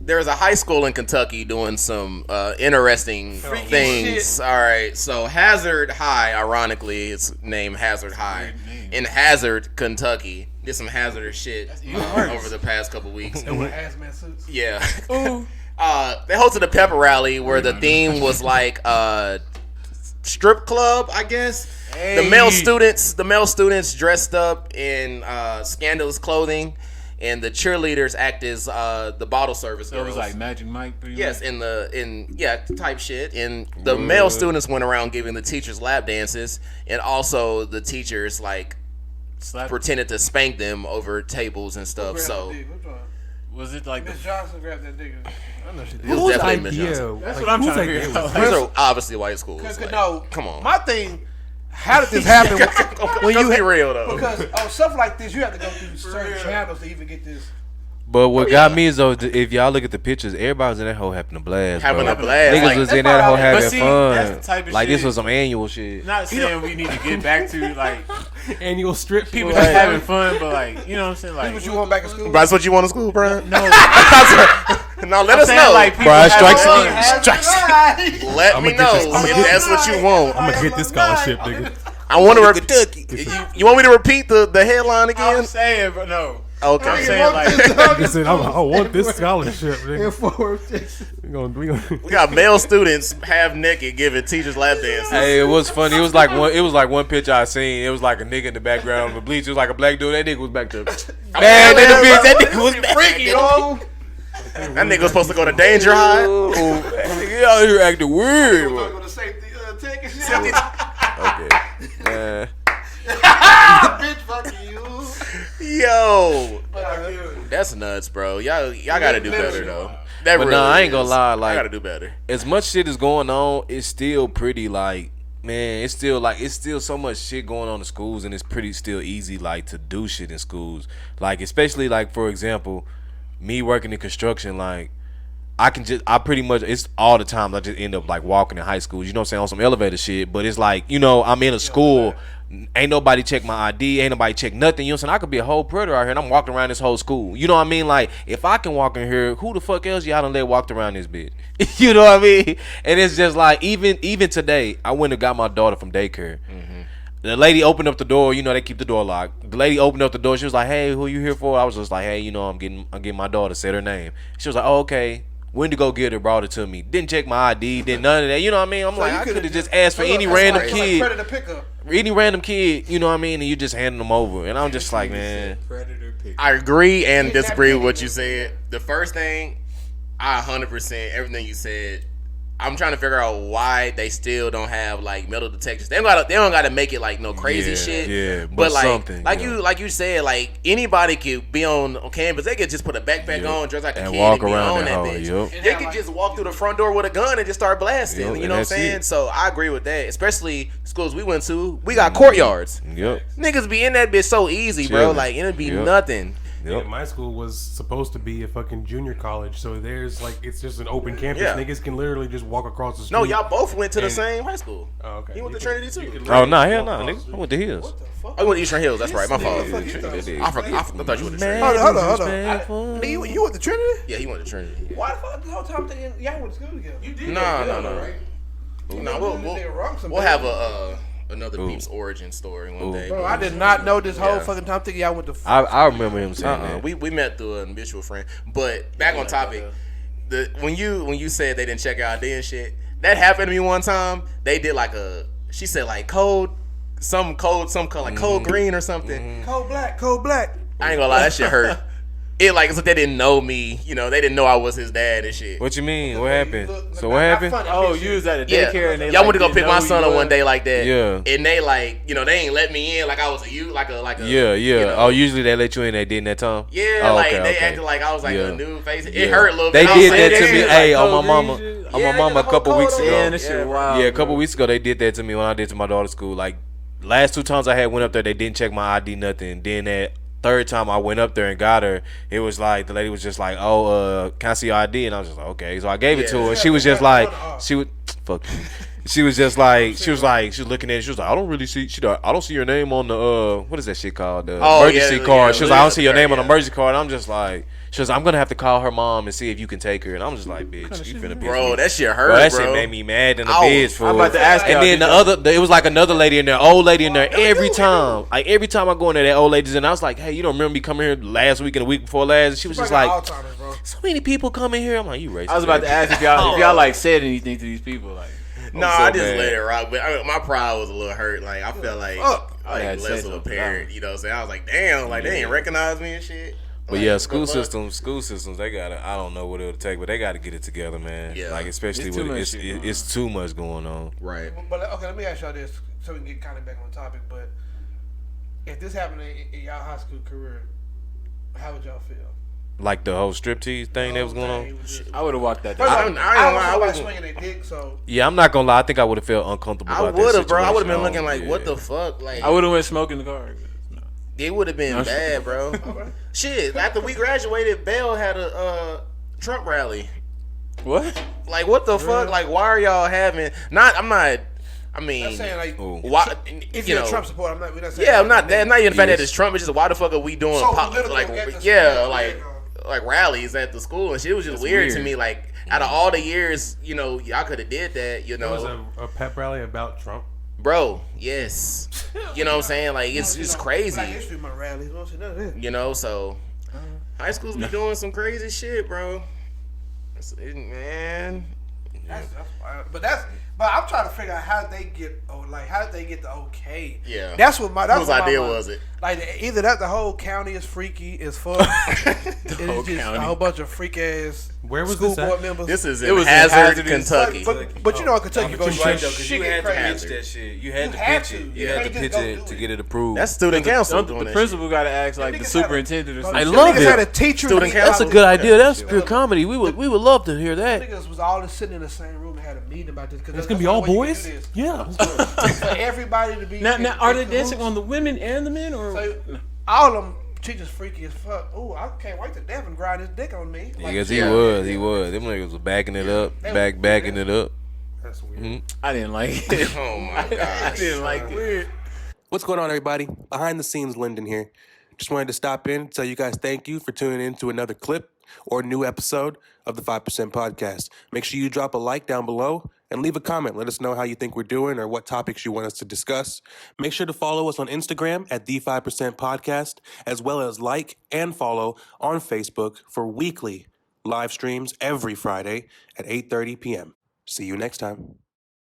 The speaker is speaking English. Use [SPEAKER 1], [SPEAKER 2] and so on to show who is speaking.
[SPEAKER 1] there's a high school in Kentucky doing some interesting things. Shit. All right, so Hazard High, ironically, it's named Hazard High in Hazard, Kentucky. Did some hazardous shit over the past couple weeks.
[SPEAKER 2] And with hazmat suits.
[SPEAKER 1] Yeah. They hosted a pep-rally where the theme was like strip club, I guess. Hey. The male students dressed up in scandalous clothing. And the cheerleaders act as the bottle service girls.
[SPEAKER 3] It was like Magic Mike.
[SPEAKER 1] Yes, type shit. And the male students went around giving the teachers lap dances, and also the teachers pretended to spank them over tables and stuff. So
[SPEAKER 3] was it like
[SPEAKER 2] Miss Johnson grabbed that nigga? I know she did.
[SPEAKER 1] It was definitely Miss Johnson.
[SPEAKER 3] That's what I'm trying to figure out.
[SPEAKER 1] These are obviously white schools.
[SPEAKER 2] No,
[SPEAKER 1] come on.
[SPEAKER 2] My thing. How did this happen?
[SPEAKER 1] When you be real though,
[SPEAKER 2] because stuff like this, you have to go through certain channels to even get this.
[SPEAKER 4] But what got me is though, if y'all look at the pictures, everybody was in that hole having a blast.
[SPEAKER 1] Niggas
[SPEAKER 4] was in that hole having fun.
[SPEAKER 3] That's the type of
[SPEAKER 4] like
[SPEAKER 3] shit.
[SPEAKER 4] This was some annual shit.
[SPEAKER 3] Not saying we need to get back to like
[SPEAKER 5] annual strip.
[SPEAKER 3] People just having fun, but like you know what I'm saying. Like
[SPEAKER 2] that's what you want back in school.
[SPEAKER 1] That's what you want in school, Brian?
[SPEAKER 3] No.
[SPEAKER 1] No, let us know.
[SPEAKER 3] Like,
[SPEAKER 4] Brian strikes
[SPEAKER 1] me. Let me know if that's what you want.
[SPEAKER 5] I'm gonna get this scholarship, nigga.
[SPEAKER 1] I want to Kentucky. You want me to repeat the headline again?
[SPEAKER 3] I'm saying, but no.
[SPEAKER 1] Okay.
[SPEAKER 3] I'm saying like
[SPEAKER 5] I want this scholarship.
[SPEAKER 1] We got male students half naked giving teachers lap dances.
[SPEAKER 4] Hey, it was funny. It was like one picture I seen. It was like a nigga in the background of the bleachers. It was like a black dude. That nigga was back there. Man, that nigga was freaky, yo.
[SPEAKER 1] That nigga was supposed to go to Danger High.
[SPEAKER 4] He out here acting weird.
[SPEAKER 2] Go to safety tank and shit.
[SPEAKER 4] Okay.
[SPEAKER 2] Bitch, fuck you.
[SPEAKER 1] Yo, that's nuts, bro. Y'all gotta do better though.
[SPEAKER 4] But really I ain't gonna lie. Like,
[SPEAKER 1] I gotta do better.
[SPEAKER 4] As much shit is going on, it's still pretty like. Man, it's still so much shit going on in schools, and it's pretty still easy like to do shit in schools. Like especially like for example, me working in construction, like I pretty much it's all the time I just end up like walking in high schools, you know what I'm saying, on some elevator shit. But it's like, you know, I'm in a school, ain't nobody check my ID, ain't nobody check nothing, you know what I'm saying? I could be a whole predator out here and I'm walking around this whole school. You know what I mean? Like if I can walk in here, who the fuck else y'all done let walked around this bitch? You know what I mean? And it's just like even today, I went and got my daughter from daycare. Mm-hmm. The lady opened up the door, you know, they keep the door locked. The lady opened up the door, she was like, "Hey, who you here for?" I was just like, "Hey, you know, I'm getting my daughter," said her name. She was like, "Oh, okay." Went to go get her, brought it to me. Didn't check my ID, didn't none of that. You know what I mean? I'm like, I could have just asked for any random kid.
[SPEAKER 2] Predator pickup.
[SPEAKER 4] Any random kid, you know what I mean? And you just handing them over. And I'm just like, man.
[SPEAKER 1] I agree and disagree with what you said. The first thing, I 100% everything you said. I'm trying to figure out why they still don't have like metal detectors. They don't gotta make it like no crazy shit.
[SPEAKER 4] Yeah,
[SPEAKER 1] but like
[SPEAKER 4] something.
[SPEAKER 1] Like you said, like anybody could be on campus. They could just put a backpack on, dress like a
[SPEAKER 4] and
[SPEAKER 1] kid,
[SPEAKER 4] walk
[SPEAKER 1] and be
[SPEAKER 4] around
[SPEAKER 1] on that
[SPEAKER 4] hole,
[SPEAKER 1] bitch. They could just walk through the front door with a gun and just start blasting. You know what I'm saying?
[SPEAKER 4] It.
[SPEAKER 1] So I agree with that. Especially schools we went to, we got courtyards.
[SPEAKER 4] Yep.
[SPEAKER 1] Niggas be in that bitch so easy, bro. Like it'd be nothing.
[SPEAKER 5] Yep. Yeah, my school was supposed to be a fucking junior college, so there's like it's just an open campus. Yeah. Niggas can literally just walk across the street.
[SPEAKER 1] No, y'all both went to the same high school.
[SPEAKER 5] Oh, okay.
[SPEAKER 1] He went to Trinity too.
[SPEAKER 4] Oh no, hell no, nigga. I went to Hills.
[SPEAKER 1] What the fuck? I went to Eastern Hills. That's right. My fault. I thought you went to Trinity.
[SPEAKER 2] Hold on. You went to Trinity?
[SPEAKER 1] Yeah, he went to Trinity.
[SPEAKER 2] Why the fuck the whole time I'm thinking y'all went to school together? You did.
[SPEAKER 1] No. We'll have another Peeps origin story one day.
[SPEAKER 2] Bro, I did not know this whole fucking time thinking y'all went to.
[SPEAKER 4] I remember him saying that.
[SPEAKER 1] We met through a mutual friend. But back on topic, when you said they didn't check your ID and shit, that happened to me one time. They did like she said like code like code green or something.
[SPEAKER 2] Code black.
[SPEAKER 1] I ain't gonna lie, that shit hurt. It like it's like they didn't know me, you know. They didn't know I was his dad and shit.
[SPEAKER 4] What you mean? What happened? So what happened?
[SPEAKER 3] Oh, you was at a daycare and they
[SPEAKER 1] y'all went to go pick my son up one day like that.
[SPEAKER 4] Yeah.
[SPEAKER 1] And they like, you know, they ain't let me in like I was a like a.
[SPEAKER 4] Yeah.
[SPEAKER 1] You know.
[SPEAKER 4] Oh, usually they let you in. They did in that time.
[SPEAKER 1] Yeah, they acted like I was like a new face. It hurt a little
[SPEAKER 4] bit. They did that to me. Hey,
[SPEAKER 1] on
[SPEAKER 4] my mama a couple weeks ago.
[SPEAKER 3] Yeah, this shit wild.
[SPEAKER 4] Yeah, a couple weeks ago they did that to me when I did to my daughter's school. Like last 2 times I had went up there, they didn't check my ID, nothing. Then that third time I went up there and got her, it was like the lady was just like, "Oh, can I see your ID?" And I was just like, "Okay." So I gave it to her. She was just like, she would fuck you. she was just like, she was looking at it. She was like, I don't really see, I don't see your name on the, what is that shit called? The emergency card. She was like, I don't see your name on the emergency card. And I'm just like, she was like, I'm going to have to call her mom and see if you can take her. And I'm just like, bitch, you finna be.
[SPEAKER 1] Bro, that shit hurt,
[SPEAKER 4] bro. That shit made me mad in the bitch, fool.
[SPEAKER 3] I'm about to ask
[SPEAKER 4] and then it was like another lady in there, old lady in there, every time. Like, every time I go in there, that old lady's in there. I was like, hey, you don't remember me coming here last week and the week before last? And she was just like, so many people come in here. I'm like, you racist.
[SPEAKER 3] I was about to ask if y'all like said anything to these people. Like,
[SPEAKER 1] no, I just let it rock. But my pride was a little hurt. Like, I felt like less of a parent. You know what I'm saying? I was like, damn, like, they ain't recognize me and shit.
[SPEAKER 4] But like, yeah, school systems, they gotta. I don't know what it'll take, but they gotta get it together, man. Yeah, like especially with it's too much going on.
[SPEAKER 1] Right.
[SPEAKER 2] But okay, let me ask y'all this, so we can get kind of back on topic. But if this happened in y'all high school career, how would y'all feel?
[SPEAKER 4] Like the whole striptease thing that was going on.
[SPEAKER 3] I would have walked that.
[SPEAKER 2] I was swinging their dick, so.
[SPEAKER 4] Yeah, I'm not gonna lie. I think I would have felt uncomfortable. I would have,
[SPEAKER 1] bro. I would have been looking like, what the fuck? Like,
[SPEAKER 3] I would have went smoking in the car.
[SPEAKER 1] It would have been bad, bro. Shit, after we graduated, Bell had a Trump rally.
[SPEAKER 3] What?
[SPEAKER 1] Like, what the fuck? Like, why are y'all having? I mean,
[SPEAKER 2] I'm saying like,
[SPEAKER 1] why?
[SPEAKER 2] If you're a Trump supporter, we're not saying.
[SPEAKER 1] Yeah, I'm not. Not even the fact that it's Trump. It's just why the fuck are we doing like rallies at the school and shit? It was just weird to me. Like, out of all the years, y'all could have did that. It
[SPEAKER 5] was a pep rally about Trump.
[SPEAKER 1] Bro, yes. You know what I'm saying? Like, it's crazy. So high schools be doing some crazy shit, bro. Man.
[SPEAKER 2] But I'm trying to figure out how did they get the okay?
[SPEAKER 1] Yeah.
[SPEAKER 2] That's what
[SPEAKER 1] whose idea was it?
[SPEAKER 2] Like, either that the whole county is freaky as fuck. It's just a whole bunch of freak ass school board members.
[SPEAKER 1] This is in Hazard, Kentucky.
[SPEAKER 2] But you know in Kentucky,
[SPEAKER 4] you had to pitch that shit. You had to pitch it. You had to pitch it to get it approved.
[SPEAKER 1] That's student council.
[SPEAKER 3] The principal got to ask like the superintendent or something.
[SPEAKER 4] I love it.
[SPEAKER 2] Had a teacher.
[SPEAKER 4] That's a good idea. That's pure comedy. We would love to hear that.
[SPEAKER 2] Niggas was all sitting in the same room and had a meeting about this.
[SPEAKER 5] It's gonna be all boys. Yeah.
[SPEAKER 2] For everybody to be.
[SPEAKER 3] Now, are they dancing on the women and the men, or
[SPEAKER 2] all of them? Teachers freaky as fuck. Ooh, I can't wait to Devin grind his dick on me.
[SPEAKER 4] Like, yes, he was. Them niggas was backing it up, backing it up.
[SPEAKER 5] That's weird.
[SPEAKER 4] Mm-hmm.
[SPEAKER 3] I didn't like it.
[SPEAKER 1] Oh my god,
[SPEAKER 3] I didn't like it. Weird.
[SPEAKER 6] What's going on, everybody? Behind the scenes, Lyndon here. Just wanted to stop in and tell you guys thank you for tuning in to another clip or new episode of the 5% Podcast. Make sure you drop a like down below and leave a comment. Let us know how you think we're doing or what topics you want us to discuss. Make sure to follow us on Instagram at the 5% Podcast, as well as like and follow on Facebook for weekly live streams every Friday at 8:30 p.m. See you next time.